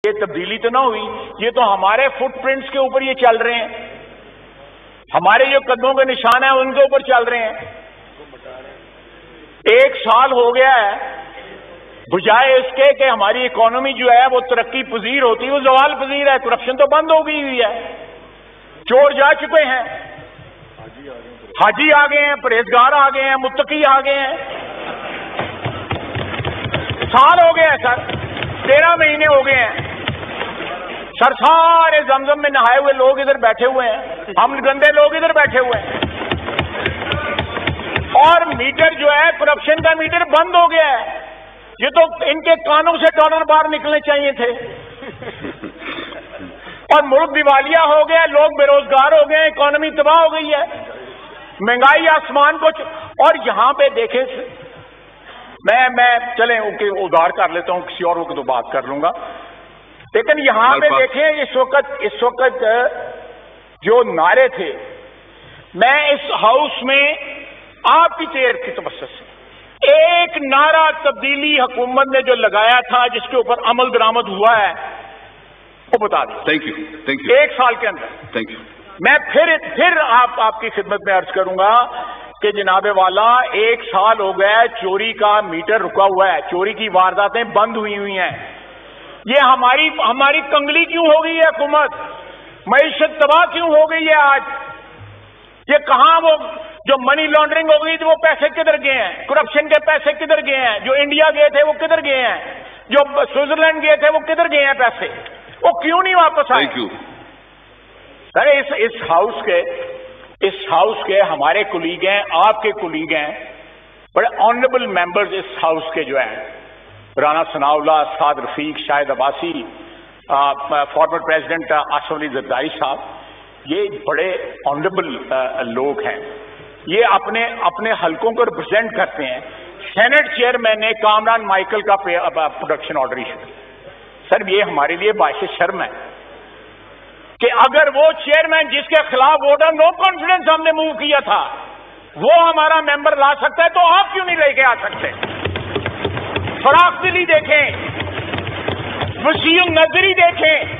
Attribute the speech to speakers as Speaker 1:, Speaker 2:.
Speaker 1: یہ تبدیلی تو نہ ہوئی، یہ تو ہمارے فٹ پرنٹس کے اوپر یہ چل رہے ہیں، ہمارے جو قدموں کے نشان ہیں ان کے اوپر چل رہے ہیں۔ 1 سال ہو گیا ہے، بجائے اس کے کہ ہماری اکانومی جو ہے وہ ترقی پذیر ہوتی، وہ زوال پذیر ہے۔ کرپشن تو بند ہو گئی ہوئی ہے، چور جا چکے ہیں، حاجی آ گئے ہیں، پرہیزگار آ گئے ہیں، متقی آ گئے ہیں۔ سال ہو گئے ہیں سر، 13 مہینے ہو گئے ہیں سر، سارے زمزم میں نہائے ہوئے لوگ ادھر بیٹھے ہوئے ہیں، ہم گندے لوگ ادھر بیٹھے ہوئے ہیں، اور میٹر جو ہے کرپشن کا میٹر بند ہو گیا ہے۔ یہ تو ان کے کانوں سے ڈالر باہر نکلنے چاہیے تھے، اور ملک دیوالیہ ہو گیا، لوگ بے روزگار ہو گئے، اکانومی تباہ ہو گئی ہے، مہنگائی آسمان کو اور یہاں پہ دیکھیں میں چلیں ادھار کر لیتا ہوں، کسی اور کو تو بات کر لوں گا، لیکن یہاں پہ دیکھیں اس وقت جو نعرے تھے، میں اس ہاؤس میں آپ کی چیئر کی توسط سے ایک نعرہ تبدیلی حکومت نے جو لگایا تھا جس کے اوپر عمل درآمد ہوا ہے وہ بتا دیں۔
Speaker 2: تھینک یو
Speaker 1: 1 سال کے اندر
Speaker 2: تھینک یو۔
Speaker 1: میں پھر آپ کی خدمت میں عرض کروں گا کہ جناب والا 1 سال ہو گیا ہے، چوری کا میٹر رکا ہوا ہے، چوری کی وارداتیں بند ہوئی ہیں۔ یہ ہماری کنگلی کیوں ہو گئی ہے حکومت؟ معیشت تباہ کیوں ہو گئی ہے آج؟ یہ کہاں وہ جو منی لانڈرنگ ہو گئی تھی وہ پیسے کدھر گئے ہیں؟ کرپشن کے پیسے کدھر گئے ہیں؟ جو انڈیا گئے تھے وہ کدھر گئے ہیں؟ جو سوئٹزرلینڈ گئے تھے وہ کدھر گئے ہیں پیسے؟ وہ کیوں نہیں واپس آئے؟ سر اس ہاؤس کے ہمارے کولیگ ہیں، آپ کے کولیگ ہیں، بڑے آنریبل ممبرز اس ہاؤس کے جو ہیں، رانا ثناء اللہ، سعد رفیق، شاہد عباسی، فارمر پریزیڈنٹ آصف علی زرداری صاحب، یہ بڑے آنریبل لوگ ہیں، یہ اپنے حلقوں کو ریپرزینٹ کرتے ہیں۔ سینٹ چیئرمین نے کامران مائیکل کا پروڈکشن آرڈر ایشو کیا۔ سر یہ ہمارے لیے باعث شرم ہے کہ اگر وہ چیئرمین جس کے خلاف ووٹ آف نو کانفیڈنس ہم نے موو کیا تھا وہ ہمارا ممبر لا سکتا ہے تو آپ کیوں نہیں لے کے آ سکتے؟ فراخ دلی دیکھیں، وسیع نظری دیکھیں،